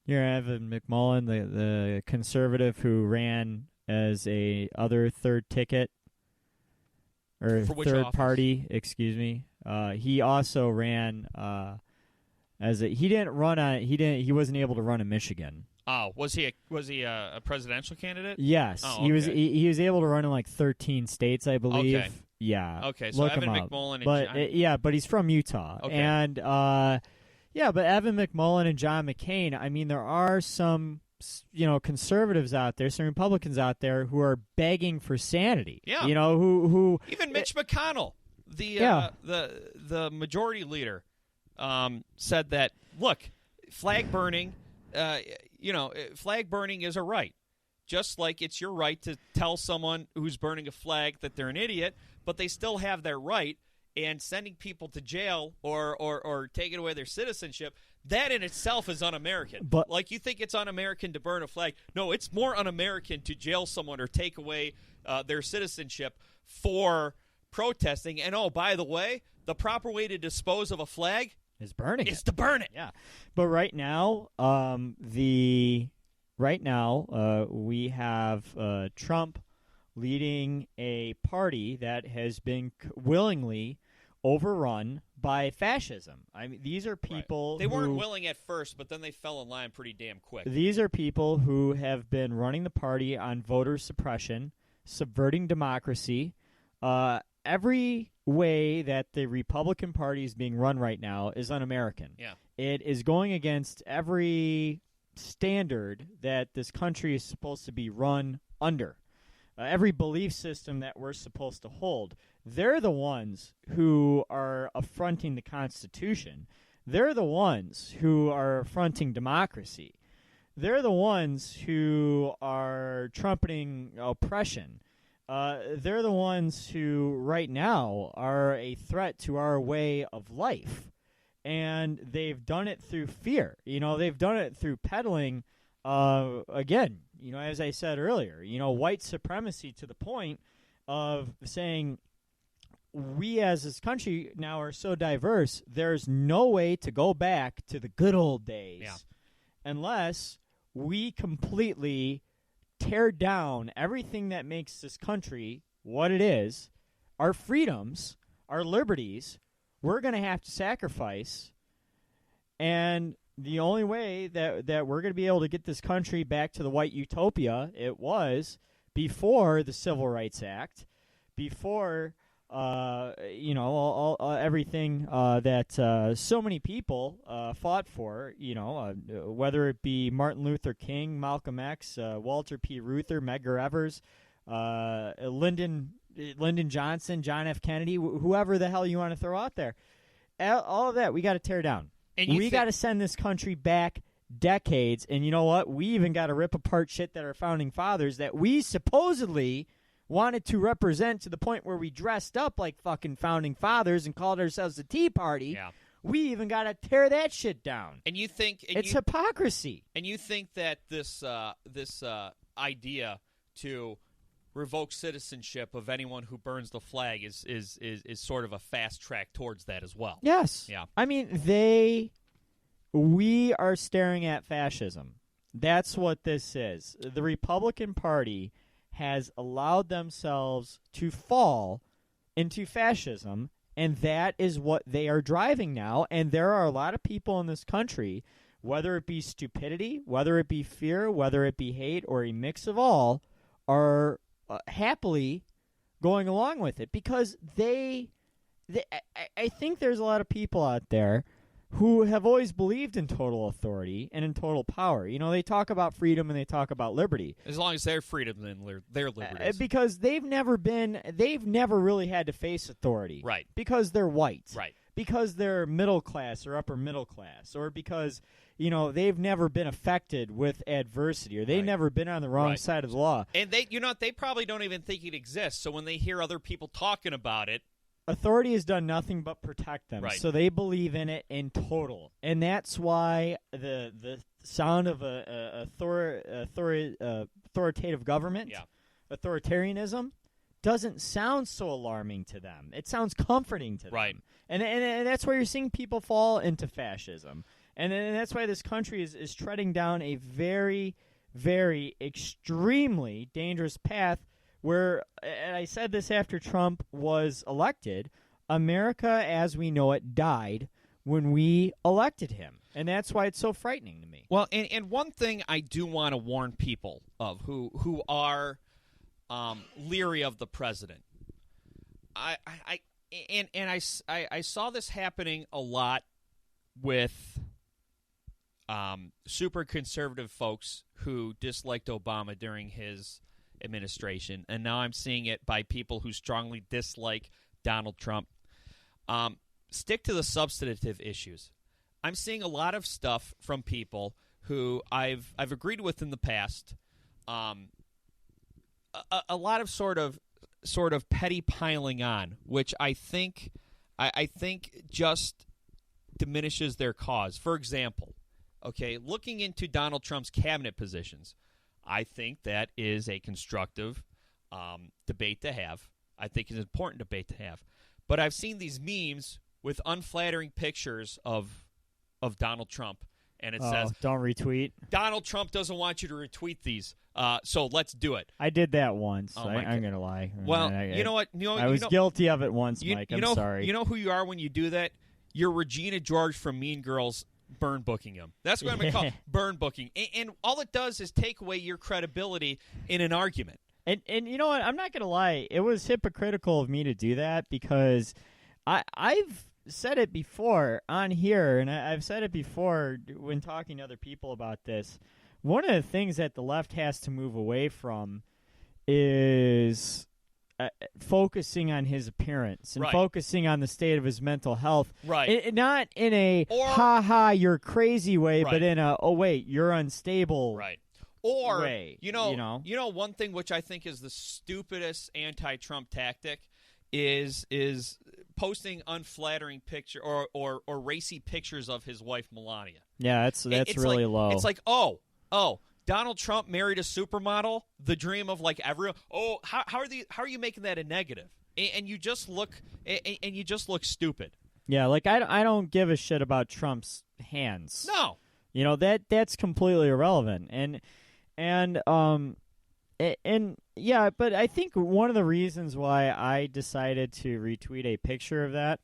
You're Evan McMullin, the conservative who ran as a other third ticket, or for which third office? Party, excuse me. He also ran he wasn't able to run in Michigan. Oh, was he a presidential candidate? Yes. Oh, he okay. he was able to run in like 13 states, I believe. Okay. Yeah. Okay, so Look Evan him up. McMullin but John... but he's from Utah. Okay. And but Evan McMullin and John McCain, I mean, there are some conservatives out there, some Republicans out there who are begging for sanity. Yeah. Who even Mitch McConnell, the majority leader, said that, look, flag burning is a right. Just like it's your right to tell someone who's burning a flag that they're an idiot, but they still have their right, and sending people to jail or taking away their citizenship, that in itself is un-American. But, like, you think it's un-American to burn a flag. No, it's more un-American to jail someone or take away their citizenship for protesting. And, oh, by the way, the proper way to dispose of a flag is burning to burn it. Yeah. But right now, we have Trump leading a party that has been willingly overrun by fascism. I mean, these are people They weren't willing at first, but then they fell in line pretty damn quick. These are people who have been running the party on voter suppression, subverting democracy. Every way that the Republican Party is being run right now is un-American. Yeah. It is going against every standard that this country is supposed to be run under. Every belief system that we're supposed to hold. They're the ones who are affronting the Constitution. They're the ones who are affronting democracy. they're the ones who are trumpeting oppression. They're the ones who, right now, are a threat to our way of life. And they've done it through fear. They've done it through peddling, again, as I said earlier, white supremacy to the point of saying we as this country now are so diverse, there's no way to go back to the good old days unless we completely tear down everything that makes this country what it is, our freedoms, our liberties. We're going to have to sacrifice, and the only way that we're going to be able to get this country back to the white utopia it was before the Civil Rights Act, before everything that so many people fought for, whether it be Martin Luther King, Malcolm X, Walter P. Reuther, Medgar Evers, Lyndon Johnson, John F. Kennedy, whoever the hell you want to throw out there. All of that we got to tear down. And we got to send this country back decades. And you know what? We even got to rip apart shit that our founding fathers that we supposedly wanted to represent to the point where we dressed up like fucking founding fathers and called ourselves the Tea Party. Yeah. We even got to tear that shit down. And you think it's hypocrisy. And you think that this idea to revoke citizenship of anyone who burns the flag is sort of a fast track towards that as well. Yes. Yeah. I mean, we are staring at fascism. That's what this is. The Republican Party has allowed themselves to fall into fascism, and that is what they are driving now. And there are a lot of people in this country, whether it be stupidity, whether it be fear, whether it be hate, or a mix of all, are happily going along with it because I think there's a lot of people out there who have always believed in total authority and in total power. They talk about freedom and they talk about liberty. As long as they're freedom, then they're liberties. Because they've never really had to face authority. Right. Because they're white. Right. Because they're middle class or upper middle class, or because they've never been affected with adversity, or they've never been on the wrong side of the law. And they probably don't even think it exists. So when they hear other people talking about it, authority has done nothing but protect them. Right. So they believe in it in total, and that's why the sound of authoritative government, authoritarianism, doesn't sound so alarming to them. It sounds comforting to them. Right. And that's why you're seeing people fall into fascism. And that's why this country is treading down a very, very extremely dangerous path where, and I said this after Trump was elected, America as we know it died when we elected him. And that's why it's so frightening to me. Well, and one thing I do want to warn people of who are leery of the president. I saw this happening a lot with super conservative folks who disliked Obama during his administration, and now I'm seeing it by people who strongly dislike Donald Trump. Stick to the substantive issues. I'm seeing a lot of stuff from people who I've agreed with in the past. A lot of sort of petty piling on, which I think just diminishes their cause. For example, looking into Donald Trump's cabinet positions, I think that is a constructive debate to have. I think it's an important debate to have. But I've seen these memes with unflattering pictures of Donald Trump, and it says, "Don't retweet." Donald Trump doesn't want you to retweet these, so let's do it. I did that once. Oh, I'm going to lie. Well, you know what? I was guilty of it once, Mike. I'm sorry. You know who you are when you do that? You're Regina George from Mean Girls burn booking him. That's what I'm going to call burn booking. And all it does is take away your credibility in an argument. And you know what? I'm not going to lie. It was hypocritical of me to do that because I've said it before on here, and I've said it before when talking to other people about this. One of the things that the left has to move away from is focusing on his appearance and Right. focusing on the state of his mental health. Right. Not in a Or- ha-ha, you're crazy way, Right. but in a, oh, wait, you're unstable Right. Or, way. you know, one thing which I think is the stupidest anti-Trump tactic is posting unflattering picture or racy pictures of his wife Melania. Yeah, that's It's really like, low. It's like, oh, Donald Trump married a supermodel, the dream of like everyone. Oh, how are you making that a negative? And you just look stupid. Yeah, like I don't give a shit about Trump's hands. No. That's completely irrelevant. And yeah, but I think one of the reasons why I decided to retweet a picture of that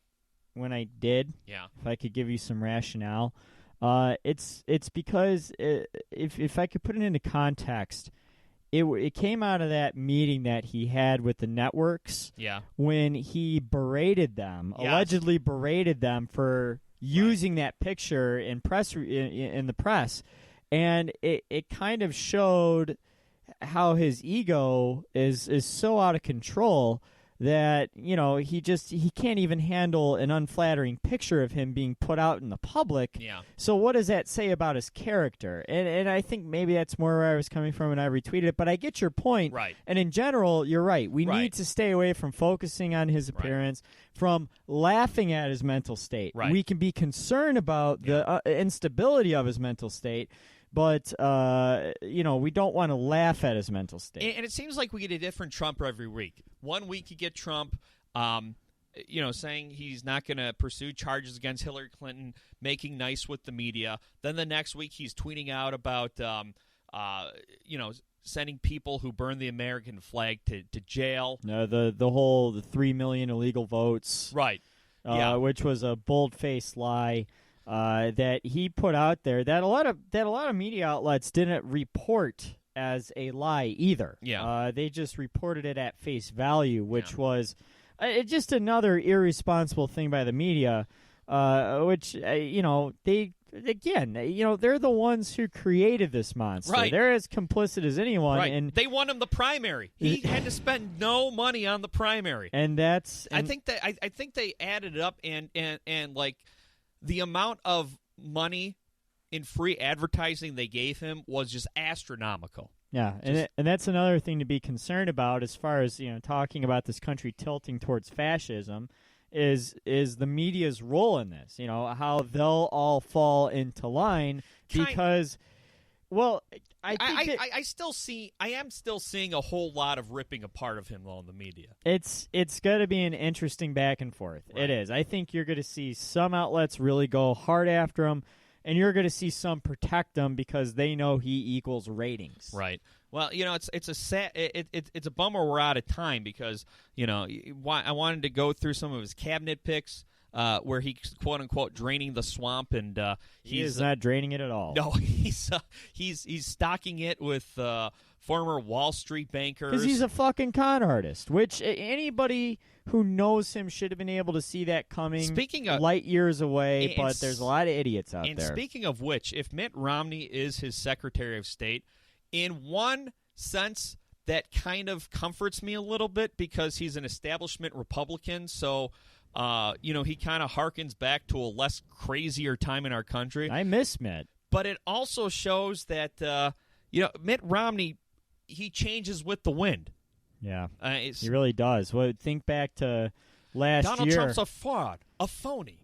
when I did, Yeah. if I could give you some rationale, it's because if I could put it into context, it came out of that meeting that he had with the networks. Yeah. When he berated them, Yes. allegedly berated them for using that picture in the press, and it kind of showed how his ego is so out of control that he can't even handle an unflattering picture of him being put out in the public. Yeah. So what does that say about his character? And I think maybe that's more where I was coming from when I retweeted it. But I get your point. Right. And in general, you're right. We Right. need to stay away from focusing on his appearance, from laughing at his mental state. Right. We can be concerned about the instability of his mental state, but we don't want to laugh at his mental state. And it seems like we get a different Trump every week. One week you get Trump, saying he's not going to pursue charges against Hillary Clinton, making nice with the media. Then the next week he's tweeting out about, sending people who burn the American flag to jail. No, the 3 million illegal votes, Right. which was a bold-faced lie. That he put out there that a lot of media outlets didn't report as a lie either. Yeah. They just reported it at face value, which was just another irresponsible thing by the media. Which they're the ones who created this monster. Right. They're as complicit as anyone. Right. And they won him the primary. He had to spend no money on the primary. I think they added it up and like. The amount of money in free advertising they gave him was just astronomical. Yeah, and that's another thing to be concerned about as far as talking about this country tilting towards fascism, is the media's role in this. How they'll all fall into line because, I am still seeing a whole lot of ripping apart of him though in the media. It's going to be an interesting back and forth. Right. It is. I think you're going to see some outlets really go hard after him, and you're going to see some protect him because they know he equals ratings. Right. Well, it's a bummer we're out of time because I wanted to go through some of his cabinet picks. Where he's quote unquote draining the swamp, and he's not draining it at all. No, he's stocking it with former Wall Street bankers because he's a fucking con artist. Which anybody who knows him should have been able to see that coming. Speaking of light years away, but there's a lot of idiots out there. And speaking of which, if Mitt Romney is his Secretary of State, in one sense, that kind of comforts me a little bit because he's an establishment Republican, so. He kind of harkens back to a less crazier time in our country. I miss Mitt. But it also shows that, Mitt Romney, he changes with the wind. Yeah, he really does. Well, think back to last year. Donald Trump's a fraud, a phony.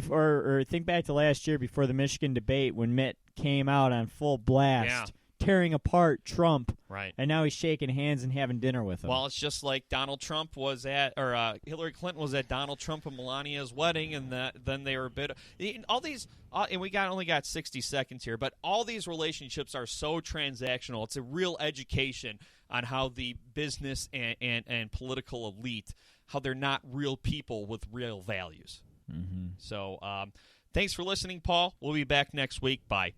Or think back to last year before the Michigan debate when Mitt came out on full blast. Tearing apart Trump, right? And now he's shaking hands and having dinner with him. Well, it's just like Donald Trump was at, or Hillary Clinton was at Donald Trump and Melania's wedding, and then they were a bit. All these, and we only got 60 seconds here, but all these relationships are so transactional. It's a real education on how the business and political elite, how they're not real people with real values. Mm-hmm. So, thanks for listening, Paul. We'll be back next week. Bye.